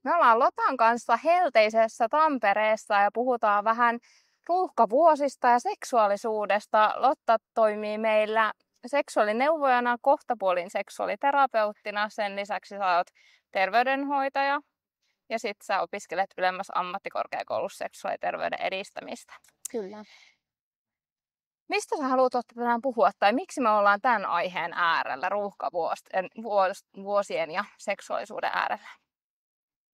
Me ollaan Lotan kanssa helteisessä Tampereessa ja puhutaan vähän ruuhkavuosista ja seksuaalisuudesta. Lotta toimii meillä seksuaalineuvojana, kohtapuolin seksuaaliterapeuttina. Sen lisäksi sä oot terveydenhoitaja ja sit sä opiskelet ylemmässä ammattikorkeakoulussa seksuaaliterveyden edistämistä. Kyllä. Mistä sä haluat ottaa tänään puhua tai miksi me ollaan tämän aiheen äärellä, ruuhkavuosien ja seksuaalisuuden äärellä?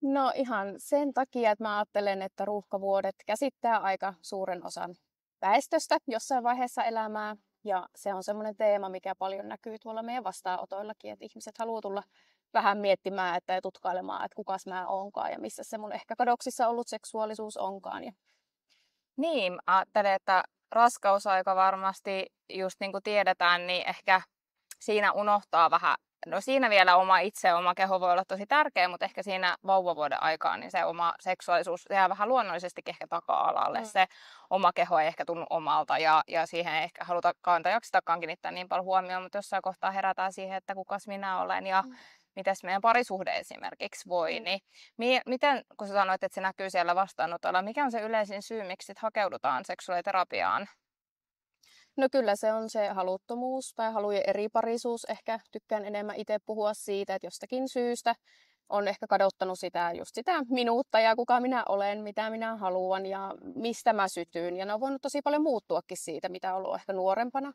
No ihan sen takia, että mä ajattelen, että ruuhkavuodet käsittää aika suuren osan väestöstä jossain vaiheessa elämää. Ja se on semmoinen teema, mikä paljon näkyy tuolla meidän vastaanotoillakin, että ihmiset haluaa tulla vähän miettimään ja tutkailemaan, että kukas mä oonkaan ja missä se mun ehkä kadoksissa ollut seksuaalisuus onkaan. Niin, ajattelen, että raskausaika varmasti, just niin kuin tiedetään, niin ehkä siinä unohtaa vähän, no siinä vielä oma itse ja oma keho voi olla tosi tärkeä, mutta ehkä siinä vauvavuoden aikaan niin se oma seksuaalisuus jää vähän luonnollisesti ehkä taka-alalle. Se oma keho ei ehkä tunnu omalta ja siihen ei ehkä halutakaan tai jaksetakaan kiinnittää niin paljon huomioon, mutta jossain kohtaa herätään siihen, että kukas minä olen ja mitäs meidän parisuhde esimerkiksi voi. Niin, miten, kun sä sanoit, että se näkyy siellä vastaanotolla, mikä on se yleisin syy, miksi hakeudutaan seksuaaliterapiaan? No kyllä se on se haluttomuus tai halujen eriparisuus. Ehkä tykkään enemmän itse puhua siitä, että jostakin syystä on ehkä kadottanut just sitä minuutta ja kuka minä olen, mitä minä haluan ja mistä mä sytyn. Ja ne on voinut tosi paljon muuttuakin siitä, mitä on ollut ehkä nuorempana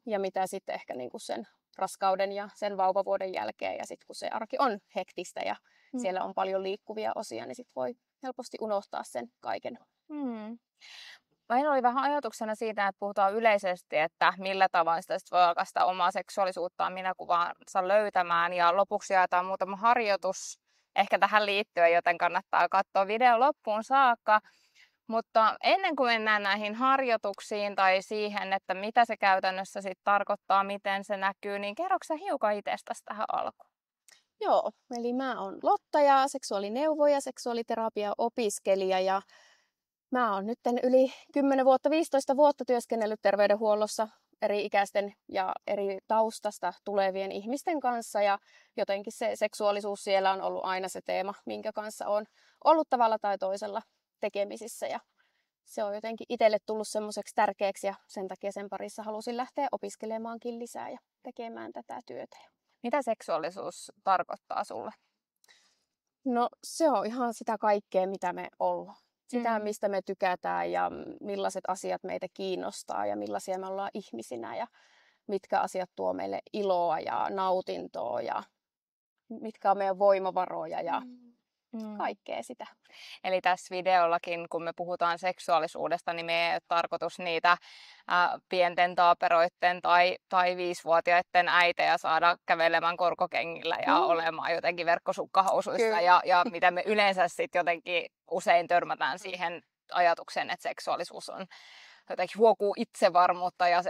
ja mitä sitten ehkä niinku sen raskauden ja sen vauvavuoden jälkeen. Ja sitten kun se arki on hektistä ja siellä on paljon liikkuvia osia, niin sitten voi helposti unohtaa sen kaiken. Meillä oli vähän ajatuksena siitä, että puhutaan yleisesti, että millä tavoin sitä voi alkaa sitä omaa seksuaalisuuttaan minäkuvaansa löytämään. Ja lopuksi jaetaan muutama harjoitus ehkä tähän liittyen, joten kannattaa katsoa video loppuun saakka. Mutta ennen kuin mennään näihin harjoituksiin tai siihen, että mitä se käytännössä sitten tarkoittaa, miten se näkyy, niin kerroksä sä hiukan itsestäsi tähän alkuun? Joo, eli mä oon Lotta ja seksuaalineuvoja, seksuaaliterapia-opiskelija ja mä oon nyt yli 10 vuotta, 15 vuotta työskennellyt terveydenhuollossa eri ikäisten ja eri taustasta tulevien ihmisten kanssa ja jotenkin se seksuaalisuus siellä on ollut aina se teema, minkä kanssa on ollut tavalla tai toisella tekemisissä ja se on jotenkin itselle tullut semmoiseksi tärkeäksi ja sen takia sen parissa halusin lähteä opiskelemaankin lisää ja tekemään tätä työtä. Mitä seksuaalisuus tarkoittaa sulle? No se on ihan sitä kaikkea, mitä me ollaan. Sitä, mistä me tykätään ja millaiset asiat meitä kiinnostaa ja millaisia me ollaan ihmisinä ja mitkä asiat tuo meille iloa ja nautintoa ja mitkä on meidän voimavaroja ja kaikkea sitä. Eli tässä videollakin, kun me puhutaan seksuaalisuudesta, niin me ei ole tarkoitus niitä pienten taaperoitten tai 5-vuotiaiden äitejä saada kävelemään korkokengillä ja olemaan jotenkin verkkosukkahousuissa ja mitä me yleensä sitten jotenkin usein törmätään siihen ajatukseen, että seksuaalisuus on jotenkin huokuu itsevarmuutta ja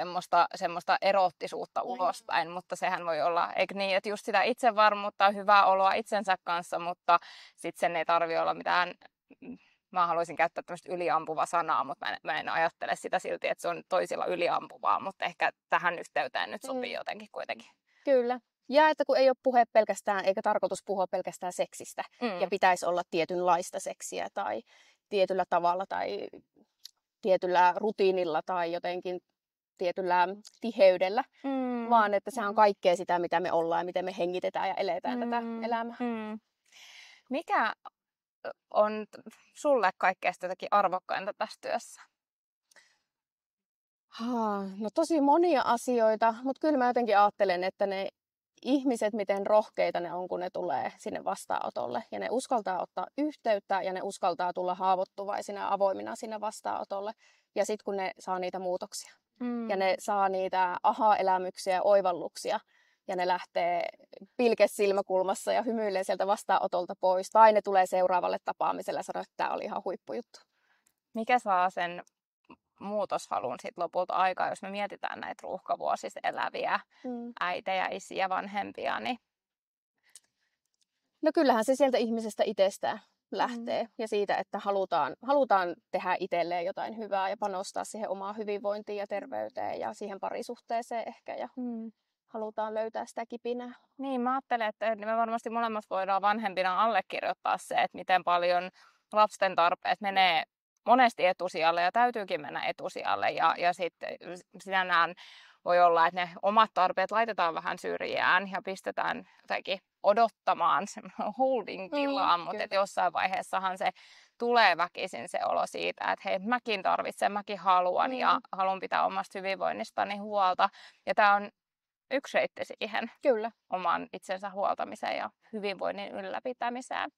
semmoista eroottisuutta ulospäin, mutta sehän voi olla, eikö niin, että just sitä itsevarmuutta, hyvää oloa itsensä kanssa, mutta sitten sen ei tarvitse olla mitään, mä haluaisin käyttää tämmöistä yliampuvaa sanaa, mutta mä en ajattele sitä silti, että se on toisilla yliampuvaa, mutta ehkä tähän yhteyteen nyt sopii jotenkin kuitenkin. Kyllä. Ja että kun ei ole puhe pelkästään, eikä tarkoitus puhua pelkästään seksistä, ja pitäisi olla tietynlaista seksiä tai tietyllä tavalla tai tietyllä rutiinilla tai jotenkin tietyllä tiheydellä, vaan että se on kaikkea sitä, mitä me ollaan ja miten me hengitetään ja eletään tätä elämää. Mikä on sulle kaikkein jotakin arvokkainta tässä työssä? No tosi monia asioita, mutta kyllä mä jotenkin ajattelen, että ne ihmiset, miten rohkeita ne on, kun ne tulee sinne vastaanotolle. Ja ne uskaltaa ottaa yhteyttä ja ne uskaltaa tulla haavoittuvaisina ja avoimina sinne vastaanotolle. Ja sitten kun ne saa niitä muutoksia ja ne saa niitä aha-elämyksiä ja oivalluksia ja ne lähtee pilkes silmäkulmassa ja hymyilee sieltä vastaanotolta pois. Tai ne tulee seuraavalle tapaamiselle ja sanoo, että tämä oli ihan huippujuttu. Mikä saa sen muutoshalun sit lopulta aikaa, jos me mietitään näitä ruuhkavuosissa eläviä äitejä, isiä, vanhempia? Niin... No kyllähän se sieltä ihmisestä itsestään lähtee ja siitä, että halutaan tehdä itselleen jotain hyvää ja panostaa siihen omaan hyvinvointiin ja terveyteen ja siihen parisuhteeseen ehkä. Ja halutaan löytää sitä kipinää. Niin, mä ajattelen, että me varmasti molemmat voidaan vanhempina allekirjoittaa se, että miten paljon lapsen tarpeet menee monesti etusijalle ja täytyykin mennä etusijalle. Ja sitten sinällään voi olla, että ne omat tarpeet laitetaan vähän syrjään ja pistetään jotenkin odottamaan semmoinen holding-tilaan, mutta että jossain vaiheessahan se tulee väkisin se olo siitä, että hei, mäkin tarvitsen, mäkin haluan ja haluan pitää omasta hyvinvoinnistani huolta. Ja tämä on yksi reitti siihen Kyllä. oman itsensä huoltamiseen ja hyvinvoinnin ylläpitämiseen.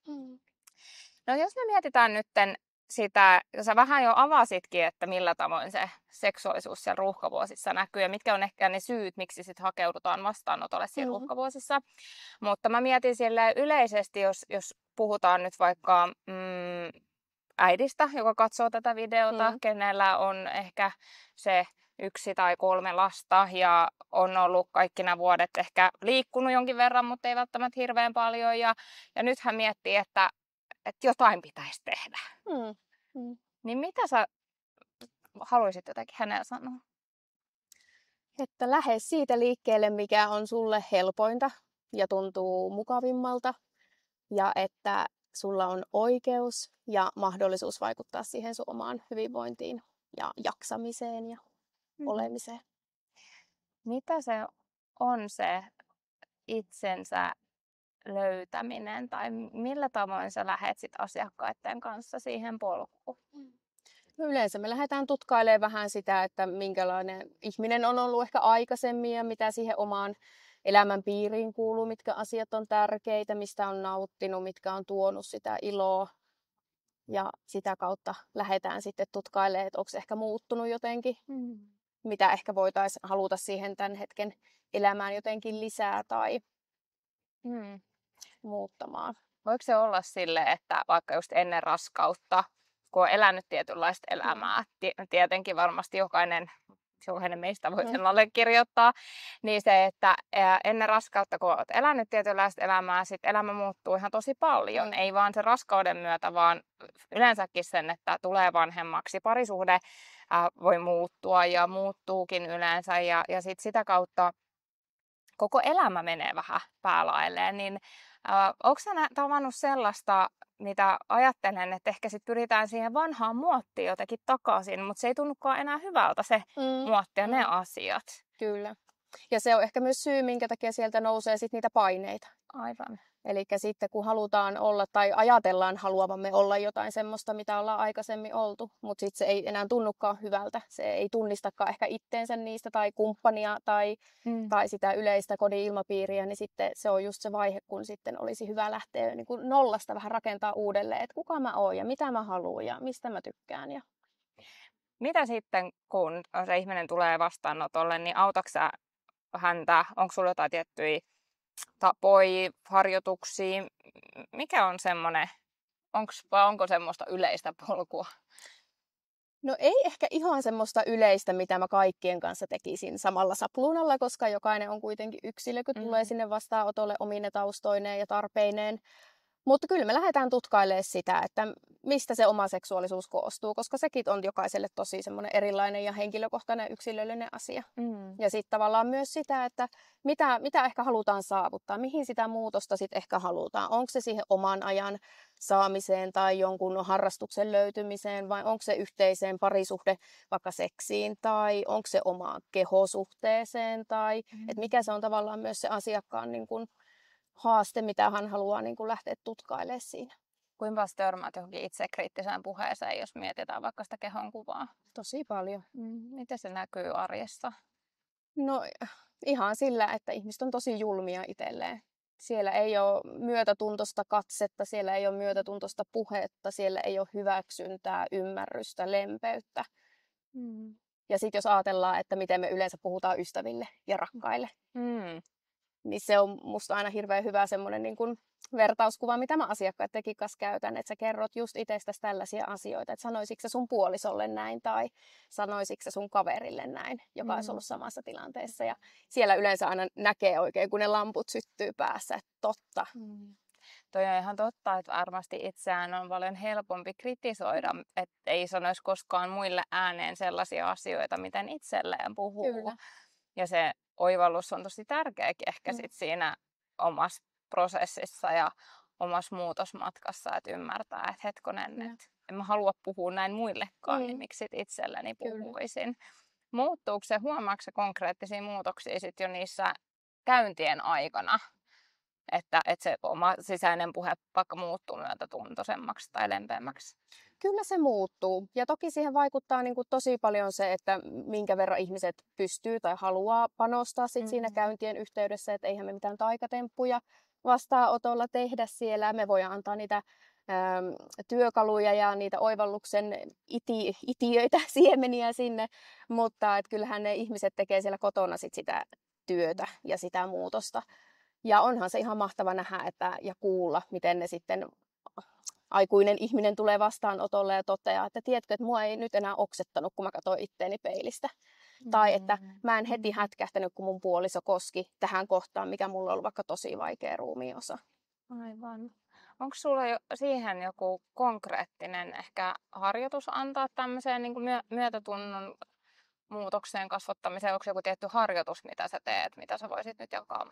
No jos me mietitään nytten sitä, sä vähän jo avasitkin, että millä tavoin se seksuaalisuus siellä ruuhkavuosissa näkyy ja mitkä on ehkä ne syyt, miksi sit hakeudutaan vastaanotolle siellä ruuhkavuosissa. Mutta mä mietin sille yleisesti, jos puhutaan nyt vaikka äidistä, joka katsoo tätä videota, kenellä on ehkä se 1 tai 3 lasta ja on ollut kaikki nämä vuodet ehkä liikkunut jonkin verran, mutta ei välttämättä hirveän paljon. Ja nyt hän miettii, että jotain pitäisi tehdä. Niin mitä sä haluaisit jotakin hänellä sanoa? Että lähde siitä liikkeelle, mikä on sulle helpointa ja tuntuu mukavimmalta. Ja että sulla on oikeus ja mahdollisuus vaikuttaa siihen sun omaan hyvinvointiin ja jaksamiseen ja olemiseen. Mitä se on se itsensä löytäminen tai millä tavoin sä lähdet sit asiakkaiden kanssa siihen polkuun? No yleensä me lähdetään tutkailemaan vähän sitä, että minkälainen ihminen on ollut ehkä aikaisemmin ja mitä siihen omaan elämän piiriin kuuluu, mitkä asiat on tärkeitä, mistä on nauttinut, mitkä on tuonut sitä iloa. Ja sitä kautta lähdetään sitten tutkailemaan, että onko se ehkä muuttunut jotenkin, mitä ehkä voitaisiin haluta siihen tämän hetken elämään jotenkin lisää tai muuttamaan. Voiko se olla sille, että vaikka just ennen raskautta, kun on elänyt tietynlaista elämää, tietenkin varmasti jokainen meistä voi sen allekirjoittaa, niin se, että ennen raskautta, kun olet elänyt tietynlaista elämää, sitten elämä muuttuu ihan tosi paljon. Ei vaan sen raskauden myötä, vaan yleensäkin sen, että tulee vanhemmaksi. Parisuhde voi muuttua ja muuttuukin yleensä ja sitten sitä kautta koko elämä menee vähän päälailleen. Niin onko sä tavannut sellaista, mitä ajattelen, että ehkä sit pyritään siihen vanhaan muottiin jotenkin takaisin, mutta se ei tunnukaan enää hyvältä se muotti ja ne asiat. Kyllä. Ja se on ehkä myös syy, minkä takia sieltä nousee sit niitä paineita. Aivan. Eli sitten kun halutaan olla tai ajatellaan haluavamme olla jotain semmoista, mitä ollaan aikaisemmin oltu, mutta sitten se ei enää tunnukaan hyvältä. Se ei tunnistakaan ehkä itteensä niistä tai kumppania tai sitä yleistä kodin ilmapiiriä, niin sitten se on just se vaihe, kun sitten olisi hyvä lähteä niin kuin nollasta vähän rakentaa uudelleen, että kuka mä oon ja mitä mä haluan ja mistä mä tykkään. Ja... Mitä sitten, kun se ihminen tulee vastaanotolle, niin autatko sä häntä? Onko sulla jotain tiettyjä tapoja, harjoituksia? Mikä on semmoinen, onko semmoista yleistä polkua? No ei ehkä ihan semmoista yleistä, mitä mä kaikkien kanssa tekisin samalla sapluunalla, koska jokainen on kuitenkin yksilö, kun tulee sinne vastaanotolle omine taustoineen ja tarpeineen. Mutta kyllä me lähdetään tutkailemaan sitä, että mistä se oma seksuaalisuus koostuu, koska sekin on jokaiselle tosi semmoinen erilainen ja henkilökohtainen yksilöllinen asia. Ja sitten tavallaan myös sitä, että mitä ehkä halutaan saavuttaa, mihin sitä muutosta sitten ehkä halutaan. Onko se siihen oman ajan saamiseen tai jonkun harrastuksen löytymiseen vai onko se yhteiseen parisuhde vaikka seksiin tai onko se omaan kehosuhteeseen tai että mikä se on tavallaan myös se asiakkaan niin kun haaste, mitä hän haluaa niin kuin lähteä tutkailemaan siinä. Kuinka törmäät johonkin itsekriittiseen puheeseen, jos mietitään vaikka sitä kehon kuvaa? Tosi paljon. Miten se näkyy arjessa? No ihan sillä, että ihmiset on tosi julmia itselleen. Siellä ei ole myötätuntoista katsetta, siellä ei ole myötätuntoista puhetta, siellä ei ole hyväksyntää, ymmärrystä, lempeyttä. Ja sitten jos ajatellaan, että miten me yleensä puhutaan ystäville ja rakkaille, niin se on musta aina hirveän hyvä semmoinen niin kuin vertauskuva, mitä mä asiakkaidenkin kanssa käytän, että sä kerrot just itsestäsi tällaisia asioita, että sanoisitko sä sun puolisolle näin tai sanoisitko sä sun kaverille näin, joka olisi ollut samassa tilanteessa. Ja siellä yleensä aina näkee oikein, kun ne lamput syttyy päässä, että totta. Toi on ihan totta, että varmasti itseään on paljon helpompi kritisoida, että ei sanoisi koskaan muille ääneen sellaisia asioita, miten itselleen puhuu. Kyllä. Ja se oivallus on tosi tärkeäkin ehkä sit siinä omassa prosessissa ja omassa muutosmatkassa, että ymmärtää, että hetkonen, että en mä halua puhua näin muillekaan, niin miksi sit itselleni puhuisin. Muuttuuko se, huomaatko se konkreettisia muutoksia sit jo niissä käyntien aikana? Että se oma sisäinen puhe vaikka muuttuu myötätuntoisemmaksi tai lempeämmäksi? Kyllä se muuttuu. Ja toki siihen vaikuttaa niin kuin tosi paljon se, että minkä verran ihmiset pystyy tai haluaa panostaa siinä käyntien yhteydessä. Että eihän me mitään taikatemppuja vastaanotolla tehdä siellä. Me voidaan antaa niitä työkaluja ja niitä oivalluksen itiöitä, siemeniä sinne. Mutta et kyllähän ne ihmiset tekee siellä kotona sitä työtä ja sitä muutosta. Ja onhan se ihan mahtava nähdä ja kuulla, miten ne sitten aikuinen ihminen tulee vastaanotolle ja toteaa, että tiedätkö, että mua ei nyt enää oksettanut, kun mä katsoin itteeni peilistä. Tai että mä en heti hätkähtänyt, kun mun puoliso koski tähän kohtaan, mikä mulla on ollut vaikka tosi vaikea ruumiinosa. Aivan. Onko sulla siihen joku konkreettinen ehkä harjoitus antaa tämmöiseen niin kuin myötätunnon muutokseen kasvattamiseen? Onko joku tietty harjoitus, mitä sä teet, mitä sä voisit nyt jakaa?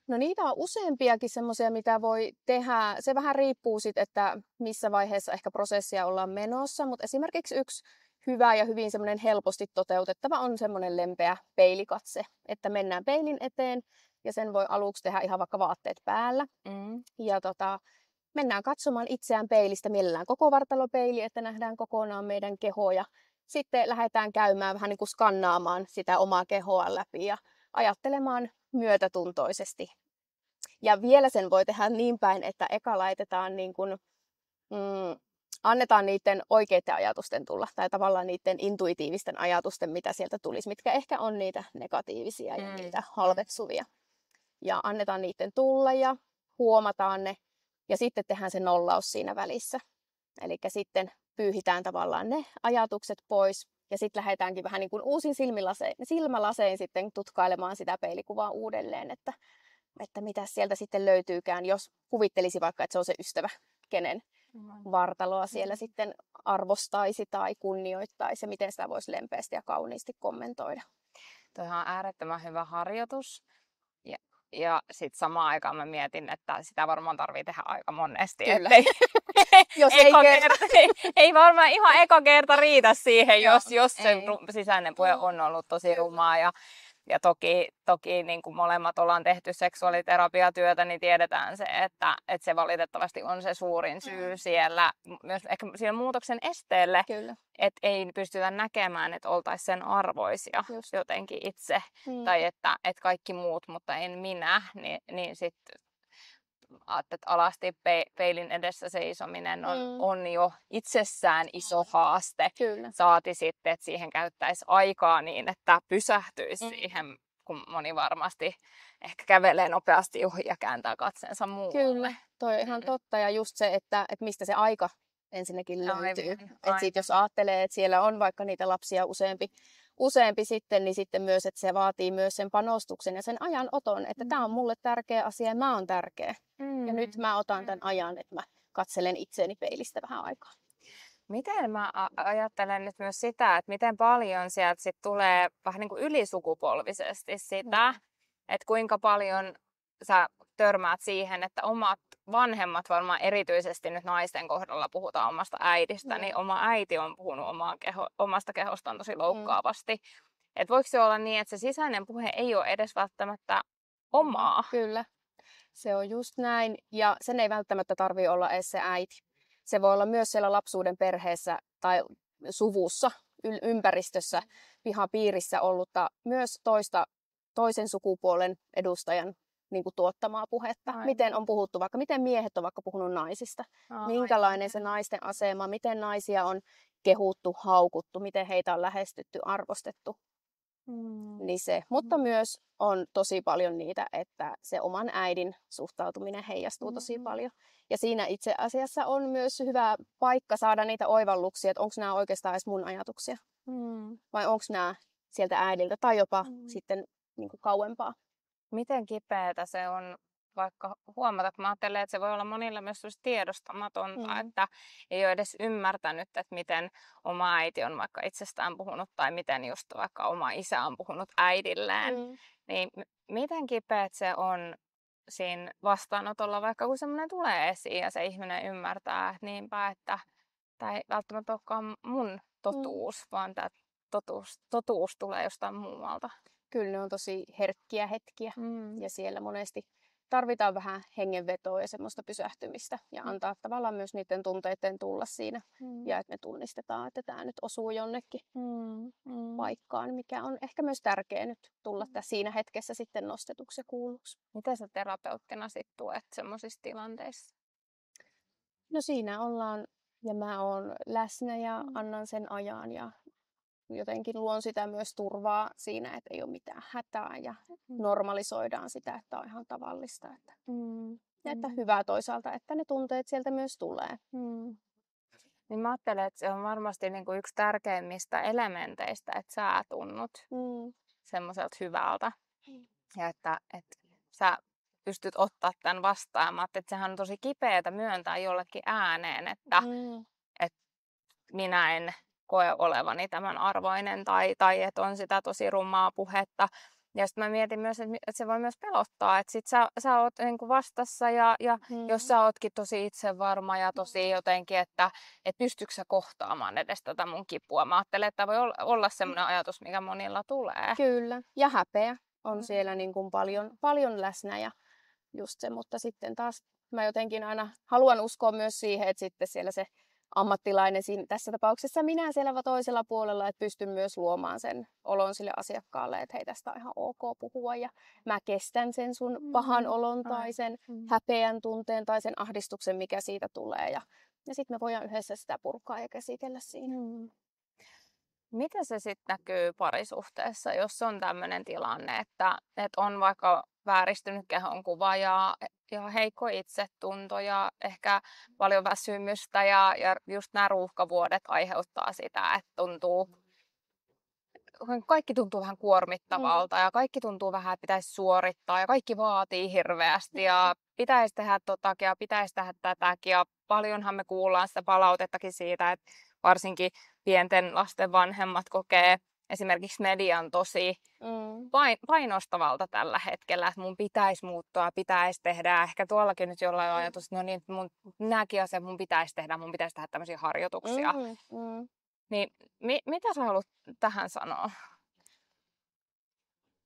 No niitä on useampiakin semmoisia, mitä voi tehdä. Se vähän riippuu sitten, että missä vaiheessa ehkä prosessia ollaan menossa, mutta esimerkiksi yksi hyvä ja hyvin semmoinen helposti toteutettava on semmoinen lempeä peilikatse, että mennään peilin eteen ja sen voi aluksi tehdä ihan vaikka vaatteet päällä. Ja mennään katsomaan itseään peilistä, mielellään koko vartalopeili, että nähdään kokonaan meidän keho ja sitten lähdetään käymään vähän niin kuin skannaamaan sitä omaa kehoa läpi ja ajattelemaan myötätuntoisesti. Ja vielä sen voi tehdä niin päin, että eka laitetaan niin kuin, annetaan niiden oikeiden ajatusten tulla, tai tavallaan niiden intuitiivisten ajatusten, mitä sieltä tulisi, mitkä ehkä on niitä negatiivisia ja niitä halveksuvia. Ja annetaan niiden tulla ja huomataan ne, ja sitten tehdään se nollaus siinä välissä. Eli sitten pyyhitään tavallaan ne ajatukset pois, ja sitten lähdetäänkin vähän niin kuin uusin silmälasein sitten tutkailemaan sitä peilikuvaa uudelleen, että mitä sieltä sitten löytyykään, jos kuvittelisi vaikka, että se on se ystävä, kenen vartaloa siellä sitten arvostaisi tai kunnioittaisi, ja miten sitä voisi lempeästi ja kauniisti kommentoida. Tuohan on äärettömän hyvä harjoitus. Ja sitten samaan aikaan mä mietin, että sitä varmaan tarvii tehdä aika monesti. Kyllä. Ettei, jos ei varmaan ihan eka kerta riitä siihen, jos se sisäinen puhe on ollut tosi rumaa. Ja toki niin kuin molemmat ollaan tehty seksuaaliterapiatyötä, niin tiedetään se, että se valitettavasti on se suurin syy siellä, myös ehkä siellä muutoksen esteelle, että ei pystytä näkemään, että oltaisiin sen arvoisia jotenkin itse, tai että kaikki muut, mutta en minä, niin sitten että alasti peilin edessä seisominen on jo itsessään iso haaste. Saati sitten, että siihen käyttäisi aikaa niin, että pysähtyisi siihen, kun moni varmasti ehkä kävelee nopeasti ohi ja kääntää katseensa muualle. Kyllä, toi on ihan totta. Ja just se, että mistä se aika ensinnäkin löytyy. Että sit jos ajattelee, että siellä on vaikka niitä lapsia useampi sitten, niin sitten myös, että se vaatii myös sen panostuksen ja sen ajanoton, että tämä on mulle tärkeä asia ja mä oon tärkeä. Ja nyt mä otan tämän ajan, että mä katselen itseäni peilistä vähän aikaa. Miten mä ajattelen nyt myös sitä, että miten paljon sieltä sit tulee vähän niin kuin ylisukupolvisesti sitä, että kuinka paljon sä törmäät siihen, että omat vanhemmat, varmaan erityisesti nyt naisten kohdalla puhutaan omasta äidistä, niin oma äiti on puhunut omasta kehostaan tosi loukkaavasti. Että voiko se olla niin, että se sisäinen puhe ei ole edes välttämättä omaa? Kyllä, se on just näin. Ja sen ei välttämättä tarvitse olla edes se äiti. Se voi olla myös siellä lapsuuden perheessä tai suvussa, ympäristössä, pihapiirissä ollutta myös toisen sukupuolen edustajan niin kuin tuottamaa puhetta. Miten on puhuttu vaikka, miten miehet on vaikka puhunut naisista. Minkälainen se naisten asema, miten naisia on kehuttu, haukuttu, miten heitä on lähestytty, arvostettu. Niin se. Mutta myös on tosi paljon niitä, että se oman äidin suhtautuminen heijastuu tosi paljon. Ja siinä itse asiassa on myös hyvä paikka saada niitä oivalluksia, että onko nämä oikeastaan edes mun ajatuksia. Vai onko nämä sieltä äidiltä tai jopa sitten niin kuin kauempaa. Miten kipeätä se on vaikka huomata, kun mä ajattelen, että se voi olla monille myös tiedostamatonta, että ei ole edes ymmärtänyt, että miten oma äiti on vaikka itsestään puhunut tai miten just vaikka oma isä on puhunut äidilleen. Niin miten kipeät se on siinä vastaanotolla, vaikka kun semmoinen tulee esiin ja se ihminen ymmärtää, että niinpä, että tämä ei välttämättä olekaan mun totuus, vaan tämä totuus tulee jostain muualta. Kyllä ne on tosi herkkiä hetkiä ja siellä monesti tarvitaan vähän hengenvetoa ja semmoista pysähtymistä ja antaa tavallaan myös niiden tunteiden tulla siinä ja että me tunnistetaan, että tämä nyt osuu jonnekin paikkaan, mikä on ehkä myös tärkeää nyt tulla siinä hetkessä sitten nostetuksi ja kuulluksi. Miten sä terapeuttina sitten tuet semmoisissa tilanteissa? No siinä ollaan ja mä oon läsnä ja annan sen ajan ja jotenkin luon sitä myös turvaa siinä, että ei ole mitään hätää ja normalisoidaan sitä, että on ihan tavallista. Ja että hyvää toisaalta, että ne tunteet sieltä myös tulee. Niin mä ajattelen, että se on varmasti niinku yksi tärkeimmistä elementeistä, että sä tunnut semmoiselta hyvältä. Ja että sä pystyt ottaa tämän vastaan. Mä ajattelin, että sehän on tosi kipeätä myöntää jollekin ääneen, että minä en koe olevani tämän arvoinen tai että on sitä tosi rummaa puhetta. Ja sitten mä mietin myös, että se voi myös pelottaa, että sit sä oot niinku vastassa ja jos sä ootkin tosi itsevarma ja tosi jotenkin, että pystytkö sä kohtaamaan edes tätä mun kipua. Mä ajattelen, että voi olla semmoinen ajatus, mikä monilla tulee. Kyllä, ja häpeä on siellä niin kuin paljon läsnä ja just se, mutta sitten taas mä jotenkin aina haluan uskoa myös siihen, että sitten siellä se ammattilainen, tässä tapauksessa minä siellä toisella puolella, että pystyn myös luomaan sen olon sille asiakkaalle, että hei, tästä on ihan ok puhua ja mä kestän sen sun pahan olon tai sen häpeän tunteen tai sen ahdistuksen, mikä siitä tulee ja sitten me voidaan yhdessä sitä purkaa ja käsitellä siinä. Miten se sitten näkyy parisuhteessa, jos on tämmöinen tilanne, että on vaikka vääristynyt kehonkuva ja heikko itsetunto ja ehkä paljon väsymystä ja just nämä ruuhkavuodet aiheuttaa sitä, että kaikki tuntuu vähän kuormittavalta ja kaikki tuntuu vähän, että pitäisi suorittaa ja kaikki vaatii hirveästi ja pitäisi tehdä totakin ja pitäisi tehdä tätäkin ja paljonhan me kuullaan sitä palautettakin siitä, että varsinkin pienten lasten vanhemmat kokee esimerkiksi median tosi painostavalta tällä hetkellä, että mun pitäisi muuttua, pitäisi tehdä. Ehkä tuollakin nyt jollain ajatus, että no niin, nämäkin asiat mun pitäisi tehdä tämmöisiä harjoituksia. Niin mitä sä haluat tähän sanoa?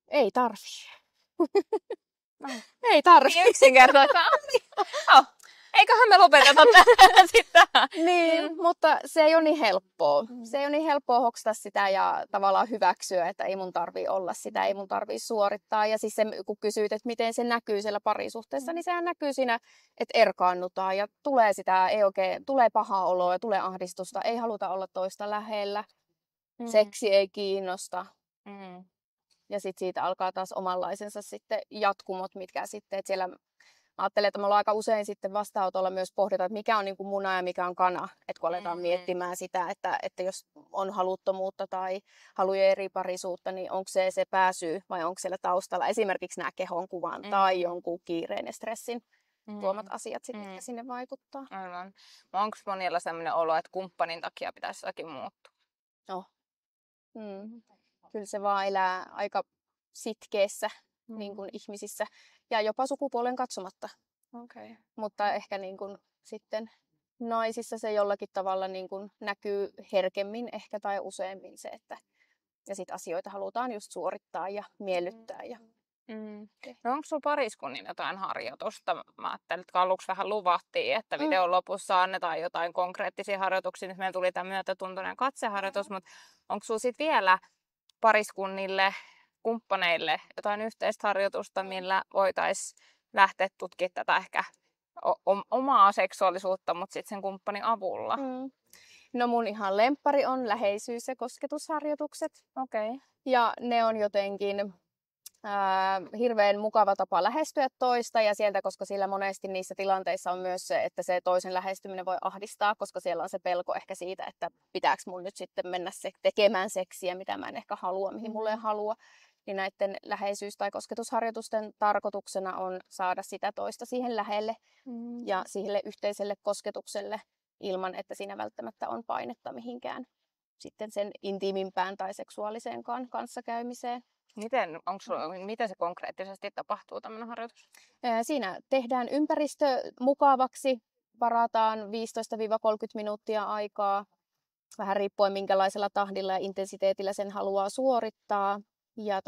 Ei tarvii. Ei tarvii. Niin yksinkertaista. Eiköhän me lopeteta sitä. Niin, mutta se ei ole niin helppoa. Se ei ole niin helppoa hoksata sitä ja tavallaan hyväksyä, että ei mun tarvii olla sitä, ei mun tarvii suorittaa. Ja siis se, kun kysyit, että miten se näkyy siellä parisuhteessa, niin sehän näkyy siinä, että erkaannutaan ja tulee sitä, ei oikein, tulee pahaa oloa ja tulee ahdistusta, ei haluta olla toista lähellä. Seksi ei kiinnosta. Ja sitten siitä alkaa taas omanlaisensa sitten jatkumot, mitkä sitten, että siellä ajattelen, että me ollaan aika usein sitten vastaanotolla myös pohdita, että mikä on niin kuin muna ja mikä on kana. Että kun aletaan miettimään sitä, että jos on haluttomuutta tai haluja eri parisuutta, niin onko se pääsyy vai onko siellä taustalla esimerkiksi nämä kehonkuvan tai jonkun kiireen ja stressin tuomat asiat, sitten, mitkä sinne vaikuttaa. Aivan. Onko monilla sellainen olo, että kumppanin takia pitäisi jotakin muuttua? No. Kyllä se vaan elää aika sitkeessä niin kuin ihmisissä ja jopa sukupuolen katsomatta. Okay. Mutta ehkä niin kuin sitten naisissa se jollakin tavalla niin kuin näkyy herkemmin ehkä tai useammin se, että ja sit asioita halutaan just suorittaa ja miellyttää. No onko sulla pariskunnin jotain harjoitusta? Mä ajattelin, että aluksi vähän luvattiin, että videon lopussa annetaan jotain konkreettisia harjoituksia. Nyt meillä tuli tämä myötätuntoinen katseharjoitus, mutta onko sulla sitten vielä pariskunnille, kumppaneille jotain yhteistä harjoitusta, millä voitaisiin lähteä tutkimaan tätä ehkä omaa seksuaalisuutta, mutta sitten sen kumppanin avulla? No mun ihan lemppari on läheisyys- ja kosketusharjoitukset. Okay. Ja ne on jotenkin hirveän mukava tapa lähestyä toista ja sieltä, koska sillä monesti niissä tilanteissa on myös se, että se toisen lähestyminen voi ahdistaa, koska siellä on se pelko ehkä siitä, että pitääkö mun nyt sitten mennä tekemään seksiä, mitä mä en ehkä halua, mihin mulle ei halua. niin näiden läheisyys- tai kosketusharjoitusten tarkoituksena on saada sitä toista siihen lähelle ja sille yhteiselle kosketukselle ilman, että siinä välttämättä on painetta mihinkään sitten sen intiimimpään tai seksuaaliseenkaan kanssakäymiseen. Miten se konkreettisesti tapahtuu, tämmöinen harjoitus? Siinä tehdään ympäristö mukavaksi, varataan 15-30 minuuttia aikaa, vähän riippuen minkälaisella tahdilla ja intensiteetillä sen haluaa suorittaa. Ja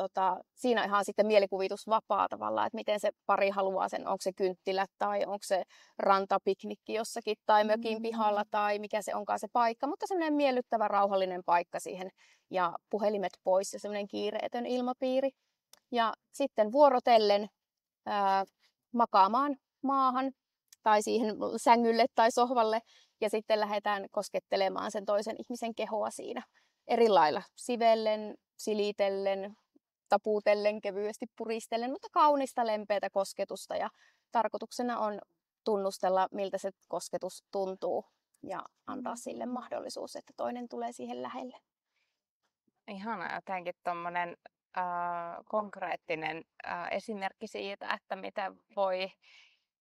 siinä on ihan sitten mielikuvitus vapaa tavallaan, että miten se pari haluaa sen, onko se kynttilät tai onko se rantapiknikki jossakin tai mökin pihalla tai mikä se onkaan se paikka, mutta semmoinen miellyttävä rauhallinen paikka siihen ja puhelimet pois ja semmoinen kiireetön ilmapiiri. Ja sitten vuorotellen makaamaan maahan tai siihen sängylle tai sohvalle ja sitten lähdetään koskettelemaan sen toisen ihmisen kehoa siinä eri lailla sivellen, silitellen, taputellen, kevyesti puristellen, mutta kaunista lempeätä kosketusta ja tarkoituksena on tunnustella, miltä se kosketus tuntuu ja antaa sille mahdollisuus, että toinen tulee siihen lähelle. Ihana, jotenkin tuommoinen konkreettinen esimerkki siitä, että miten voi.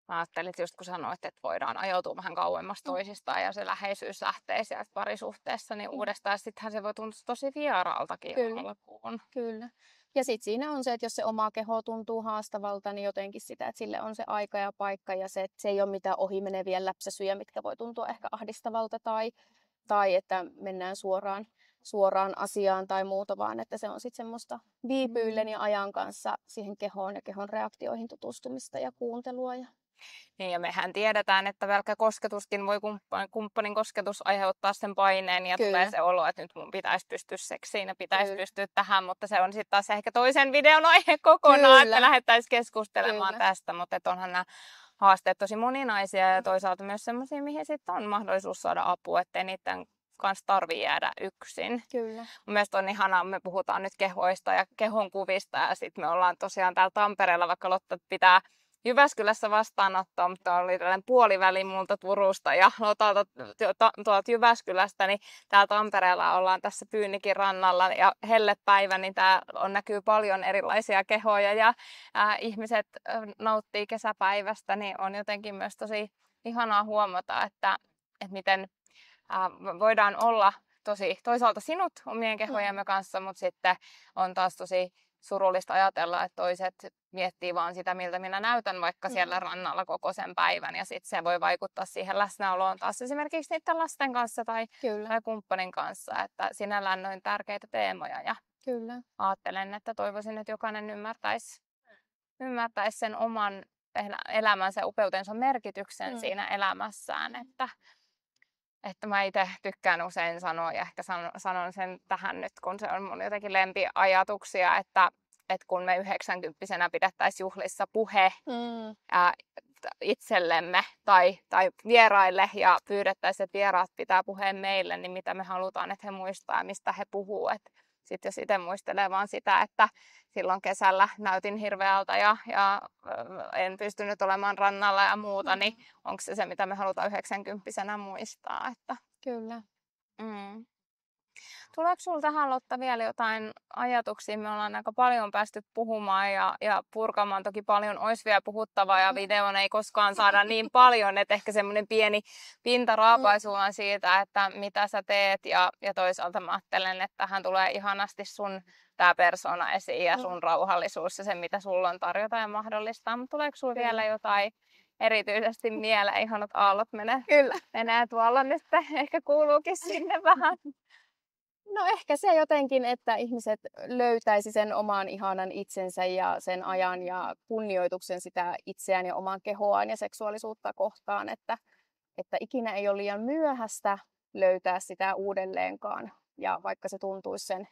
Mä ajattelin, että just kun sanoit, että voidaan ajautua vähän kauemmas toisistaan ja se läheisyys lähtee sieltä parisuhteessa, niin uudestaan sittenhän se voi tuntua tosi vieraaltakin alkuun. Kyllä. Ja sitten siinä on se, että jos se oma keho tuntuu haastavalta, niin jotenkin sitä, että sille on se aika ja paikka ja se, että se ei ole mitään ohimeneviä läpsäsyjä, mitkä voi tuntua ehkä ahdistavalta tai että mennään suoraan asiaan tai muuta, vaan että se on sitten semmoista viipyillen ja ajan kanssa siihen kehoon ja kehon reaktioihin tutustumista ja kuuntelua. Niin, ja mehän tiedetään, että pelkkä kosketuskin voi kumppanin kosketus aiheuttaa sen paineen ja tulee se olo, että nyt mun pitäisi pystyä seksiin ja pitäisi pystyä tähän, mutta se on sitten taas ehkä toisen videon aihe kokonaan, että me lähdettäisiin keskustelemaan tästä, mutta onhan nämä haasteet tosi moninaisia ja toisaalta myös sellaisia, mihin sitten on mahdollisuus saada apua, ettei niiden kanssa tarvitse jäädä yksin. Kyllä. Mielestäni on ihanaa, me puhutaan nyt kehoista ja kehon kuvista ja sitten me ollaan tosiaan täällä Tampereella, vaikka Lotta pitää Jyväskylässä vastaanottoa, mutta oli tällainen puoliväli multa Turusta ja Lotalta tuolta Jyväskylästä, niin täällä Tampereella ollaan tässä Pyynikin rannalla ja hellepäivä, niin täällä näkyy paljon erilaisia kehoja ja ihmiset nauttii kesäpäivästä, niin on jotenkin myös tosi ihanaa huomata, että miten voidaan olla tosi toisaalta sinut omien kehojemme kanssa, mutta sitten on taas tosi surullista ajatella, että toiset miettii vaan sitä, miltä minä näytän vaikka siellä rannalla koko sen päivän. Ja sitten se voi vaikuttaa siihen läsnäoloon taas esimerkiksi niiden lasten kanssa tai kumppanin kanssa. Että sinällään noin tärkeitä teemoja. Ja ajattelen, että toivoisin, että jokainen ymmärtäisi sen oman elämänsä upeutensa merkityksen siinä elämässään. Että mä itse tykkään usein sanoa ja ehkä sanon sen tähän nyt, kun se on mun jotenkin lempiajatuksia, että kun me 90-vuotiaana pidettäisiin juhlissa puhe itsellemme tai vieraille ja pyydettäisiin, että vieraat pitää puheen meille, niin mitä me halutaan, että he muistaa ja mistä he puhuu. Sitten jos itse muistelee vaan sitä, että silloin kesällä näytin hirveältä ja en pystynyt olemaan rannalla ja muuta, niin onko se mitä me halutaan 90-vuotiaana muistaa? Kyllä. Tuleeko sinulla tähän, Lotta, vielä jotain ajatuksia? Me ollaan aika paljon päästy puhumaan ja purkamaan. Toki paljon olisi vielä puhuttavaa ja videon ei koskaan saada niin paljon, että ehkä semmoinen pieni pintaraapaisu on siitä, että mitä sä teet. Ja toisaalta mä ajattelen, että tähän tulee ihanasti sun tää persona esiin ja sun rauhallisuus ja se, mitä sulla on tarjota ja mahdollistaa. Mutta tuleeko sinulla vielä jotain erityisesti mieleen? Ihanat aallot menee tuolla nyt. Ehkä kuuluukin sinne vähän. No ehkä se jotenkin, että ihmiset löytäisi sen oman ihanan itsensä ja sen ajan ja kunnioituksen sitä itseään ja omaa kehoaan ja seksuaalisuutta kohtaan, että ikinä ei ole liian myöhäistä löytää sitä uudelleenkaan. Ja vaikka se tuntuisi sen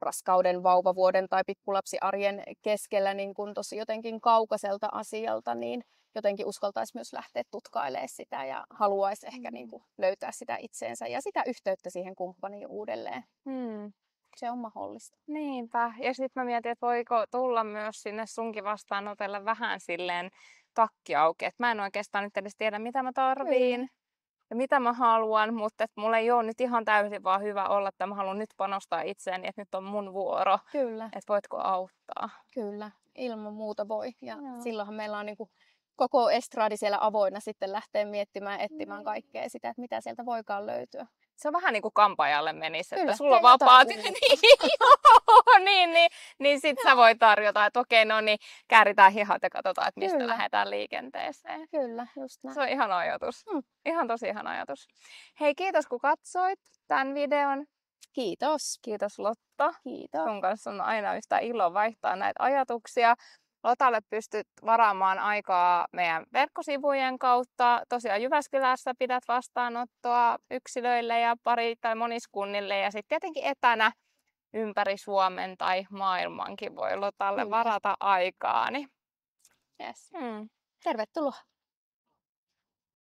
raskauden, vauvavuoden tai pikkulapsiarjen keskellä niin kun tosi jotenkin kaukaiselta asialta, niin jotenkin uskaltaisi myös lähteä tutkailemaan sitä ja haluaisi ehkä niin kuin löytää sitä itseensä ja sitä yhteyttä siihen kumppaniin uudelleen. Se on mahdollista. Niinpä. Ja sitten mä mietin, että voiko tulla myös sinne sunkin vastaanotelle vähän silleen takki auki. Että mä en oikeastaan nyt edes tiedä, mitä mä tarviin. ja mitä mä haluan, mutta et mulla ei ole nyt ihan täysin vaan hyvä olla, että mä haluan nyt panostaa itseeni, että nyt on mun vuoro. Kyllä, Että voitko auttaa? kyllä. Ilman muuta voi. Ja Joo. silloinhan meillä on niinku koko estraadi siellä avoinna sitten lähteä miettimään, etsimään kaikkea sitä, että mitä sieltä voikaan löytyä. Se on vähän niin kuin kampaajalle menisi, että Kyllä, sulla on tee jotain vapaat. uutta. niin sit sä voit tarjota, että okei, no niin, kääritään hihat ja katsotaan, että mistä Kyllä. lähdetään liikenteeseen. Kyllä, just näin. Se on ihana ajatus. Mm. Ihan tosi ihana ajatus. Hei, kiitos kun katsoit tämän videon. Kiitos. Kiitos Lotta. Kiitos. Sun kanssa on aina yhtä ilo vaihtaa näitä ajatuksia. Lotalle pystyt varaamaan aikaa meidän verkkosivujen kautta. Tosiaan Jyväskylässä pidät vastaanottoa yksilöille ja pari- tai moniskunnille ja sitten tietenkin etänä ympäri Suomen tai maailmankin voi Lotalle varata aikaa. Niin. Yes. Hmm. Tervetuloa.